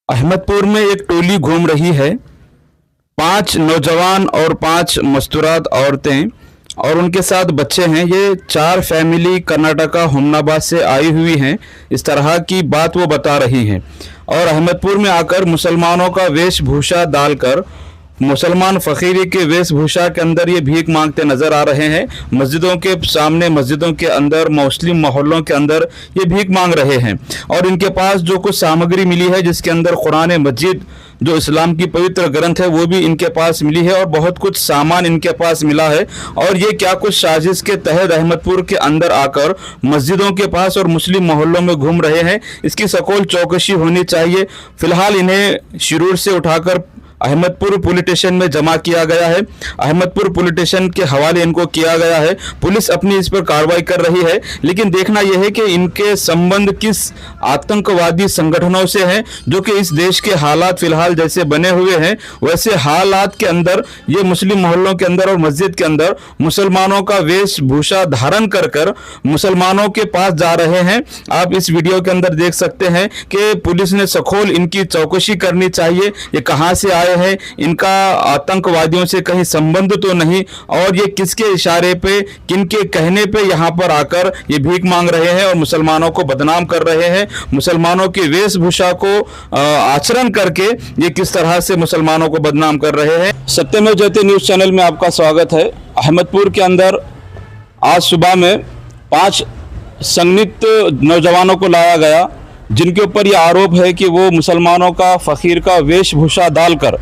अहमदपुर में एक टोली घूम रही है। 5 नौजवान और 5 मस्तूरात औरतें और उनके साथ बच्चे हैं। ये 4 फैमिली कर्नाटका हुमनाबाद से आई हुई हैं। इस तरह की बात वो बता रही हैं और अहमदपुर में आकर मुसलमानों का वेशभूषा डालकर मुसलमान फ़कीरी के वेशभूषा के अंदर ये भीख मांगते नजर आ रहे हैं। मस्जिदों के सामने, मस्जिदों के अंदर, मुस्लिम मोहल्लों के अंदर ये भीख मांग रहे हैं और इनके पास जो कुछ सामग्री मिली है, जिसके अंदर कुरान मजीद जो इस्लाम की पवित्र ग्रंथ है वो भी इनके पास मिली है और बहुत कुछ सामान इनके पास मिला है। और ये क्या कुछ साजिश के तहत अहमदपुर के अंदर आकर मस्जिदों के पास और मुस्लिम मोहल्लों में घूम रहे हैं, इसकी सकोल चौकसी होनी चाहिए। फिलहाल इन्हें शिरूर से उठाकर अहमदपुर पुलिस स्टेशन में जमा किया गया है। अहमदपुर पुलिस स्टेशन के हवाले इनको किया गया है। पुलिस अपनी इस पर कार्रवाई कर रही है, लेकिन देखना यह है कि इनके संबंध किस आतंकवादी संगठनों से हैं, जो कि इस देश के हालात फिलहाल जैसे बने हुए हैं वैसे हालात के अंदर ये मुस्लिम मोहल्लों के अंदर और मस्जिद के अंदर मुसलमानों का वेशभूषा धारण कर कर मुसलमानों के पास जा रहे हैं। आप इस वीडियो के अंदर देख सकते हैं कि पुलिस ने सखोल इनकी चौकसी करनी चाहिए। ये कहां से आए हैं, इनका आतंकवादियों से कहीं संबंध तो नहीं, और ये किसके इशारे पे, किनके कहने पे यहाँ पर आकर ये भीख मांग रहे हैं और मुसलमानों को बदनाम कर रहे हैं। मुसलमानों की वेशभूषा को आचरण करके ये किस तरह से मुसलमानों को बदनाम कर रहे हैं। सत्यमेव जयते न्यूज चैनल में आपका स्वागत है। अहमदपुर के अंदर आज सुबह में 5 संदिग्ध नौजवानों को लाया गया, जिनके ऊपर ये आरोप है कि वो मुसलमानों का फ़कीर का वेशभूषा डालकर,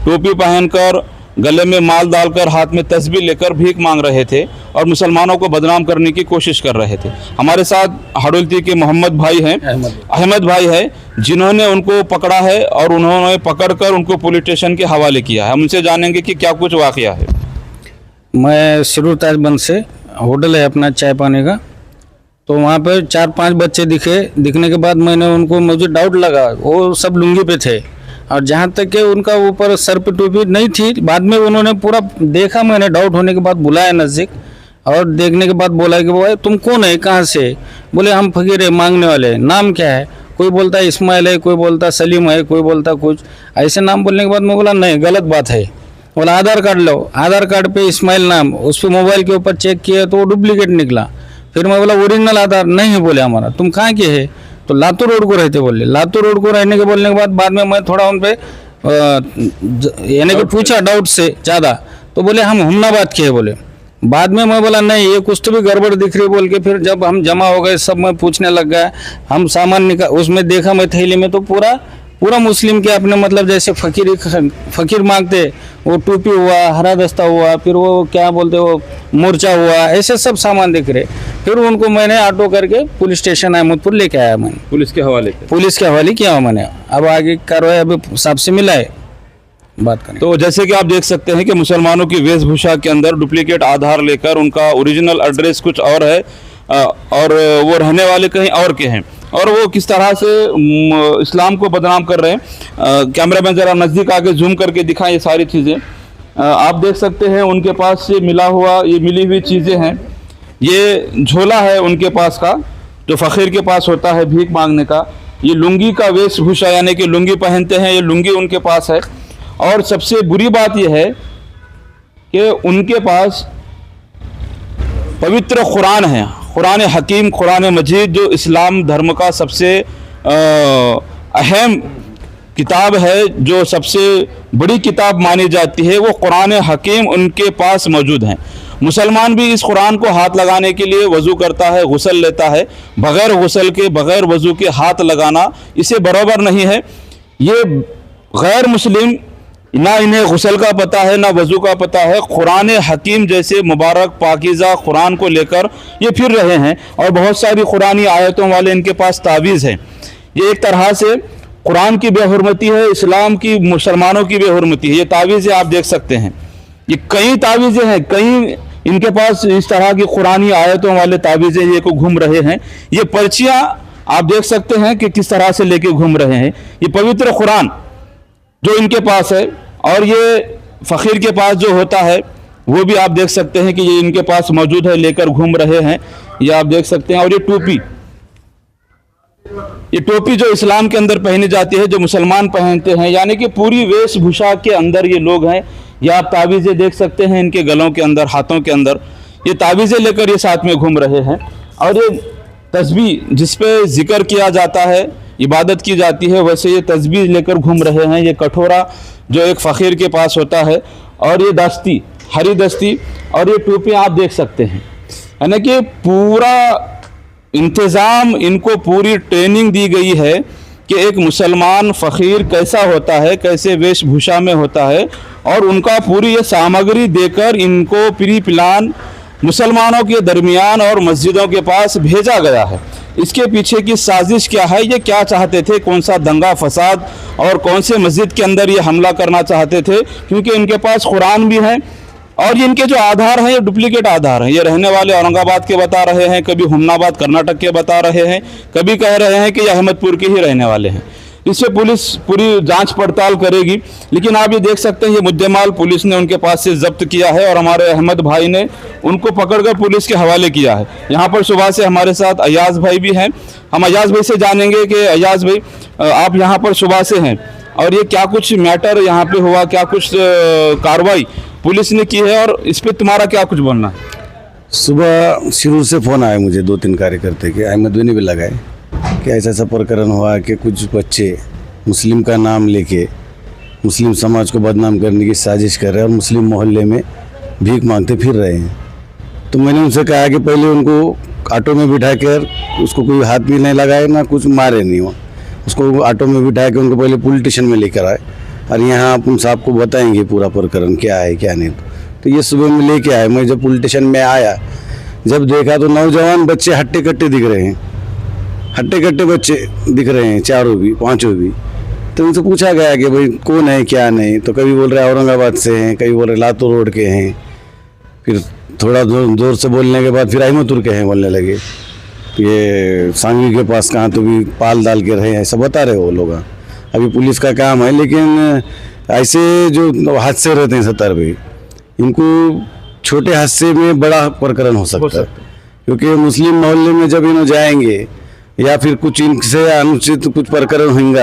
टोपी पहनकर, गले में माल डालकर, हाथ में तस्बीह लेकर भीख मांग रहे थे और मुसलमानों को बदनाम करने की कोशिश कर रहे थे। हमारे साथ हाडोलती के मोहम्मद भाई हैं, अहमद भाई है, जिन्होंने उनको पकड़ा है और उन्होंने पकड़कर उनको पुलिस स्टेशन के हवाले किया है। हम उनसे जानेंगे कि क्या कुछ वाक़या है। मैं शिरूर ताजबंद से, होटल है अपना चाय पानी का, तो वहाँ पे 4-5 बच्चे दिखने के बाद मुझे डाउट लगा, वो सब लुंगी पे थे और जहाँ तक कि उनका ऊपर सर पे टोपी नहीं थी। बाद में उन्होंने पूरा देखा, मैंने डाउट होने के बाद बुलाया नज़दीक और देखने के बाद बोला कि वो तुम कौन है, कहाँ से? बोले हम फ़कीर है, मांगने वाले। नाम क्या है? कोई बोलता है इस्माइल है, कोई बोलता सलीम है, कोई बोलता कुछ ऐसे नाम। बोलने के बाद मैं बोला नहीं, गलत बात है। बोला आधार कार्ड लो। आधार कार्ड पे इस्माइल नाम, उस पर मोबाइल के ऊपर चेक किया तो वो डुप्लीकेट निकला। फिर मैं बोला ओरिजिनल आधार नहीं है। बोले हमारा। तुम कहाँ के है? तो लातूर रोड को रहते। बोले लातूर रोड को रहने के बोलने के बाद में मैं थोड़ा उन पर यानी कि पूछा डाउट से ज़्यादा, तो बोले हम हुमनाबाद के हैं। बोले बाद में मैं बोला नहीं, ये कुछ तो भी गड़बड़ दिख रही बोल के फिर जब हम जमा हो गए सब, मैं पूछने लग गया। हम सामान निकाल, उसमें देखा मैं थैली में तो पूरा मुस्लिम के अपने मतलब जैसे फ़कीर मांगते, वो टोपी हुआ, हरा दस्ता हुआ, फिर वो क्या बोलते वो मोर्चा हुआ, ऐसे सब सामान दिख रहे। फिर उनको मैंने ऑटो करके पुलिस स्टेशन अहमदपुर लेके आया। मैंने पुलिस के हवाले किया मैंने। अब आगे कार्रवाई अभी साहब से मिला है, बात करें। तो जैसे कि आप देख सकते हैं कि मुसलमानों की वेशभूषा के अंदर डुप्लीकेट आधार लेकर उनका ओरिजिनल एड्रेस कुछ और है और वो रहने वाले कहीं और के हैं और वो किस तरह से इस्लाम को बदनाम कर रहे हैं। कैमरामैन ज़रा नज़दीक आके जूम करके दिखाएं ये सारी चीज़ें। आप देख सकते हैं उनके पास से मिली हुई चीज़ें हैं। ये झोला है उनके पास का, जो फ़कीर के पास होता है भीख मांगने का। ये लुंगी का वेशभूषा, यानी कि लुंगी पहनते हैं, ये लुंगी उनके पास है। और सबसे बुरी बात यह है कि उनके पास पवित्र कुरान है, कुरान हकीम, कुरान मजीद, जो इस्लाम धर्म का सबसे अहम किताब है, जो सबसे बड़ी किताब मानी जाती है, वो कुरान हकीम उनके पास मौजूद है। मुसलमान भी इस कुरान को हाथ लगाने के लिए वज़ू करता है, गुस्ल लेता है। बग़ैर गुस्ल के, बग़ैर वज़ू के हाथ लगाना इसे बराबर नहीं है। ये गैर मुस्लिम, ना इन्हें गुस्ल का पता है ना वज़ू का पता है, कुरान हकीम जैसे मुबारक पाकीज़ा कुरान को लेकर ये फिर रहे हैं और बहुत सारी कुरानी आयतों वाले इनके पास तावीज़ हैं। ये एक तरह से कुरान की बेहुरमती है, इस्लाम की, मुसलमानों की बेहुरमती है। ये तावीज़ें आप देख सकते हैं, ये कई तावीज़ें हैं, कई इनके पास इस तरह की कुरानी आयतों वाले तावीज़ें ये को घूम रहे हैं। ये पर्चियाँ आप देख सकते हैं कि किस तरह से लेके घूम रहे हैं। ये पवित्र कुरान जो इनके पास है और ये फ़कीर के पास जो होता है वो भी आप देख सकते हैं कि ये इनके पास मौजूद है, लेकर घूम रहे हैं। ये आप देख सकते हैं। और ये टोपी, ये टोपी जो इस्लाम के अंदर पहनी जाती है, जो मुसलमान पहनते हैं, यानी कि पूरी वेशभूषा के अंदर ये लोग हैं। ये आप तावीज़ें देख सकते हैं इनके गलों के अंदर, हाथों के अंदर ये तावीज़ें लेकर ये साथ में घूम रहे हैं। और ये तस्बीह जिस पे जिक्र किया जाता है, इबादत की जाती है, वैसे ये तस्बीह लेकर घूम रहे हैं। ये कटोरा जो एक फ़कीर के पास होता है, और ये दस्ती, हरी दस्ती, और ये टोपी आप देख सकते हैं। यानी कि पूरा इंतज़ाम, इनको पूरी ट्रेनिंग दी गई है कि एक मुसलमान फ़कीर कैसा होता है, कैसे वेशभूषा में होता है, और उनका पूरी ये सामग्री देकर इनको प्री प्लान मुसलमानों के दरमियान और मस्जिदों के पास भेजा गया है। इसके पीछे की साजिश क्या है, ये क्या चाहते थे, कौन सा दंगा फसाद और कौन से मस्जिद के अंदर ये हमला करना चाहते थे, क्योंकि इनके पास कुरान भी है और इनके जो आधार हैं ये डुप्लीकेट आधार हैं। ये रहने वाले औरंगाबाद के बता रहे हैं, कभी हुमनाबाद कर्नाटक के बता रहे हैं, कभी कह रहे हैं कि ये अहमदपुर के ही रहने वाले हैं। इससे पुलिस पूरी जांच पड़ताल करेगी। लेकिन आप ये देख सकते हैं ये मुद्देमाल पुलिस ने उनके पास से जब्त किया है और हमारे अहमद भाई ने उनको पकड़कर पुलिस के हवाले किया है। यहाँ पर सुबह से हमारे साथ अयाज भाई भी हैं। हम अयाज भाई से जानेंगे कि अयाज भाई, आप यहाँ पर सुबह से हैं और ये क्या कुछ मैटर यहाँ पे हुआ, क्या कुछ कार्रवाई पुलिस ने की है, और इस पर तुम्हारा क्या कुछ बोलना है? सुबह शिरूर से फ़ोन आया मुझे 2-3 कार्यकर्ते के, अहमद भाई ने भी लगाए कि ऐसा ऐसा प्रकरण हुआ कि कुछ बच्चे मुस्लिम का नाम लेके मुस्लिम समाज को बदनाम करने की साजिश कर रहे हैं और मुस्लिम मोहल्ले में भीख मांगते फिर रहे हैं। तो मैंने उनसे कहा कि पहले उनको ऑटो में बिठा कर, उसको कोई हाथ भी नहीं लगाए ना कुछ मारे नहीं हो, उसको ऑटो में बिठा के उनको पहले पुलिस स्टेशन में लेकर आए और यहाँ आप उन साहब को बताएंगे पूरा प्रकरण क्या है क्या नहीं। तो ये सुबह में लेके आए। मैं जब पुलिस स्टेशन में आया, जब देखा तो नौजवान बच्चे हट्टे कट्टे दिख रहे हैं, हट्टे कट्टे बच्चे दिख रहे हैं, चारों भी पांचों भी। तो उनसे पूछा गया कि भाई कौन है क्या नहीं, तो कभी बोल रहे औरंगाबाद से हैं, कभी बोल रहे लातूर रोड के हैं, फिर थोड़ा जोर से बोलने के बाद फिर अहमदपुर के हैं बोलने लगे। तो ये सांगवी के पास कहाँ तो भी पाल डाल के रहे हैं, ऐसा बता रहे वो लोग। अभी पुलिस का काम है, लेकिन ऐसे जो हादसे रहते हैं 70 पे, इनको छोटे हादसे में बड़ा प्रकरण हो सकता है। क्योंकि मुस्लिम मोहल्ले में जब इन्हों जाएंगे या फिर कुछ इनसे अनुचित कुछ प्रकरण होंगे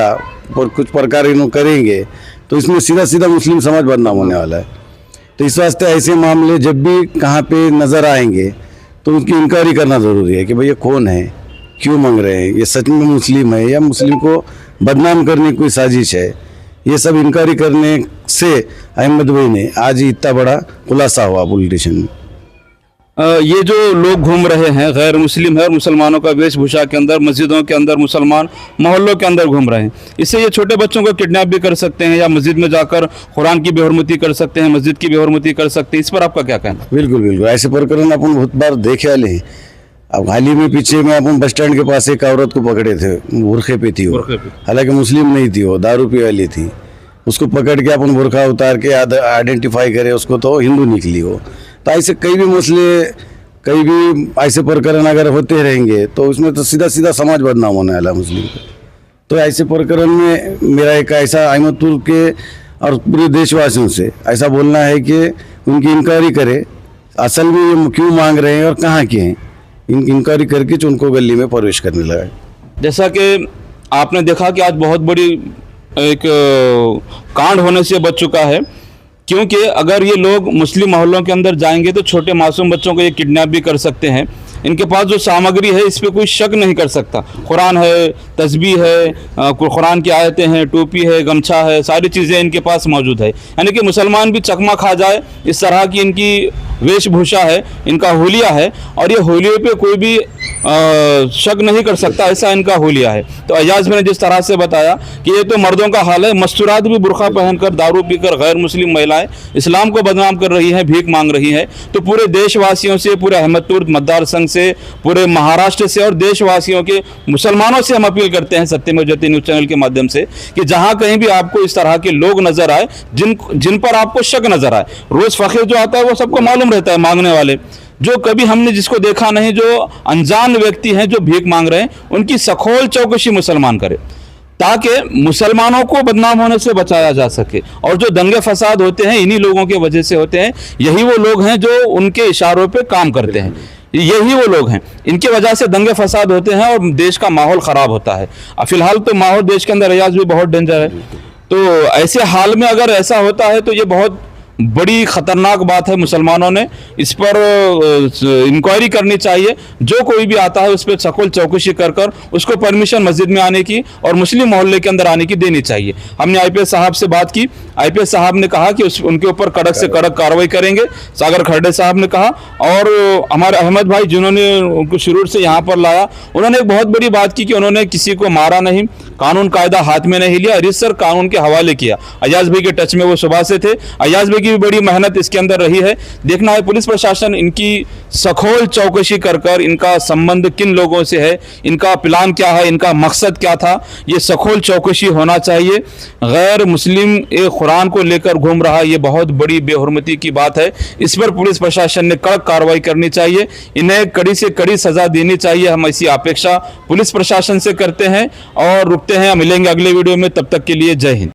और कुछ प्रकार इन्हों करेंगे, तो इसमें सीधा सीधा मुस्लिम समाज बदनाम होने वाला है। तो इस वास्ते ऐसे मामले जब भी कहाँ पे नज़र आएंगे तो उनकी इंक्वायरी करना ज़रूरी है कि भाई ये कौन है, क्यों मांग रहे हैं, ये सच में मुस्लिम है या मुस्लिम को बदनाम करने की कोई साजिश है। ये सब इंक्वायरी करने से अहमद भाई ने आज ही इतना बड़ा खुलासा हुआ पुलिस स्टेशन में। ये जो लोग घूम रहे हैं गैर मुस्लिम है और मुसलमानों का वेशभूषा के अंदर, मस्जिदों के अंदर, मुसलमान मोहल्लों के अंदर घूम रहे हैं, इससे ये छोटे बच्चों को किडनैप भी कर सकते हैं या मस्जिद में जाकर कुरान की बेहरमती कर सकते हैं, मस्जिद की बेहरमती कर सकते हैं। इस पर आपका क्या कहना? बिल्कुल बिल्कुल, ऐसे प्रकरण अपन बहुत बार देखे वाले हैं। अब हाल ही में पीछे में अपन बस स्टैंड के पास एक औरत को पकड़े थे, बुरखे पे थी वो, हालांकि मुस्लिम नहीं थी वो, दारू पी वाली थी। उसको पकड़ के अपन बुरखा उतार के आइडेंटिफाई करे उसको, तो हिंदू निकली वो। तो ऐसे कई भी मसले, कई भी ऐसे प्रकरण अगर होते रहेंगे तो उसमें तो सीधा सीधा समाज बदनाम होने वाला मुस्लिम का। तो ऐसे प्रकरण में मेरा एक ऐसा अहमदपुर के और पूरे देशवासियों से ऐसा बोलना है कि उनकी इंक्वायरी करे, असल में ये क्यों मांग रहे हैं और कहाँ के हैं, इंक्वायरी करके जो उनको गली में प्रवेश करने लगा। जैसा कि आपने देखा कि आज बहुत बड़ी एक कांड होने से बच चुका है, क्योंकि अगर ये लोग मुस्लिम मोहल्लों के अंदर जाएंगे तो छोटे मासूम बच्चों को ये किडनैप भी कर सकते हैं। इनके पास जो सामग्री है इस पर कोई शक नहीं कर सकता। कुरान है, तस्बीह है, कुरान की आयतें हैं, टोपी है, गमछा है, सारी चीज़ें इनके पास मौजूद है। यानी कि मुसलमान भी चकमा खा जाए इस तरह की इनकी वेशभूषा है, इनका होलिया है, और ये होलिये पे कोई भी शक नहीं कर सकता, ऐसा इनका होलिया है। तो अयाज ने जिस तरह से बताया कि ये तो मर्दों का हाल है, मस्तूरात भी बुरखा पहनकर दारू पीकर गैर मुस्लिम महिलाएं इस्लाम को बदनाम कर रही हैं, भीख मांग रही हैं। तो पूरे देशवासियों से, पूरे अहमदपुर मतदार संघ से, पूरे महाराष्ट्र से और देशवासियों के मुसलमानों से हम अपील करते हैं सत्यमेव जयते न्यूज़ चैनल के माध्यम से कि जहां कहीं भी आपको इस तरह के लोग नजर आए, जिन पर आपको शक नजर आए, रोज फकीर जो आता है वो सबको मालूम रहता है, मांगने वाले जो कभी हमने जिसको देखा नहीं, जो अनजान व्यक्ति हैं जो भीख मांग रहे हैं, उनकी सखोल चौकसी मुसलमान करे ताकि मुसलमानों को बदनाम होने से बचाया जा सके। और जो दंगे फसाद होते हैं इन्हीं लोगों के वजह से होते हैं, यही वो लोग हैं जो उनके इशारों पे काम करते हैं। यही वो लोग हैं, इनकी वजह से दंगे फसाद होते हैं और देश का माहौल ख़राब होता है। फिलहाल तो माहौल देश के अंदर अयाज भी बहुत डेंजर है, तो ऐसे हाल में अगर ऐसा होता है तो ये बहुत बड़ी खतरनाक बात है। मुसलमानों ने इस पर इंक्वायरी करनी चाहिए, जो कोई भी आता है उस पर सखोल चौकसी कर कर उसको परमिशन मस्जिद में आने की और मुस्लिम मोहल्ले के अंदर आने की देनी चाहिए। हमने आईपीएस साहब से बात की, आईपीएस साहब ने कहा कि उनके ऊपर कड़क से कड़क कार्रवाई करेंगे, सागर खरडे साहब ने कहा। और हमारे अहमद भाई जिन्होंने उनको शुरू से यहाँ पर लाया, उन्होंने एक बहुत बड़ी बात की कि उन्होंने किसी को मारा नहीं, कानून कायदा हाथ में नहीं लिया, रिसर कानून के हवाले किया। अयाज भाई के टच में वो सुबह से थे, अयाज भाई की भी बड़ी मेहनत इसके अंदर रही है। देखना है पुलिस प्रशासन इनकी सखोल चौकसी कर कर इनका संबंध किन लोगों से है, इनका प्लान क्या है, इनका मकसद क्या था, ये सखोल चौकसी होना चाहिए। गैर मुस्लिम एक कुरान को लेकर घूम रहा, ये बहुत बड़ी बेहुरमती की बात है। इस पर पुलिस प्रशासन ने कड़क कार्रवाई करनी चाहिए, इन्हें कड़ी से कड़ी सजा देनी चाहिए। हम ऐसी अपेक्षा पुलिस प्रशासन से करते हैं और रुकते हैं। मिलेंगे अगले वीडियो में, तब तक के लिए जय हिंद।